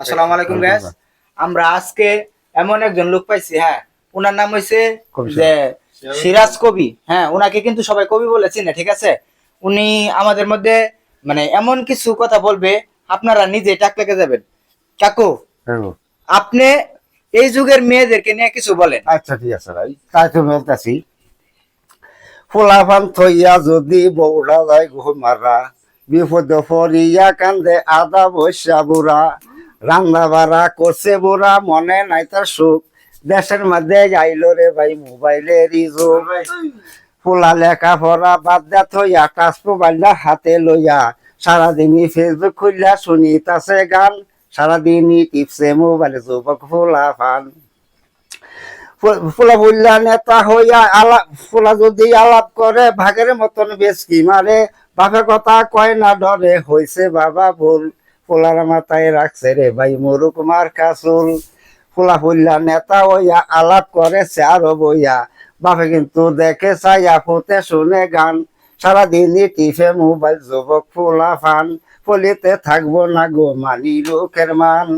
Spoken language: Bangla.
আসসালামু আলাইকুম গাইস। আমরা আজকে এমন একজন লোক পাইছি, হ্যাঁ, ওনার নাম হইছে যে সিরাজ কবি। হ্যাঁ, ওনাকে কিন্তু সবাই কবি বলে চিনে, ঠিক আছে। উনি আমাদের মধ্যে মানে এমন কিছু কথা বলবে, আপনারা নিজে টাক লেগে যাবেন। কাকু, আপনি এই যুগের মেয়েদেরকে নিয়ে কিছু বলেন। আচ্ছা ঠিক আছে ভাই, তাই তো বলতেছি। ফুলাফান থইয়া যদি বৌড়া যায় ঘুমারা, বিপদ পড়িয়া কান্দে আদা বৈশা বুড়া, রান্না বাড়া করছে বুড়া, মনে নাই তার সুখ, দেশের মধ্যে যাইল রে ভাই মোবাইলের যুগ। ফুলা লেখা পড়া বাদ দে থইয়া টাচ মোবাইলটা হাতে লইয়া, সারাদিনই ফেসবুক খুললা শুনিতাছে গান, সারাদিনই টিপসে মোবাইলে যুবক ফুলাফান। ফুলা বললা নেতা হইয়া আলাপ, ফুলা যদি আলাপ করে ভাগের মতন বেশকি মারে, বাপের কথা কয় না ডরে, হইছে বাবা ভুল, ফুলার মাথায় রাখছে রে ভাই মরুক মার কাসুল। ফুলা ফুল্লা নেতা হইয়া আলাপ করে আরো বইয়া, বাপে কিন্তু দেখে চাইয়া ফুতে শুনে গান, সারাদিনই টিফে মোবাইল যুবক ফুলা ফান, ফলিতে থাকবো না গো মানি লোকের মান।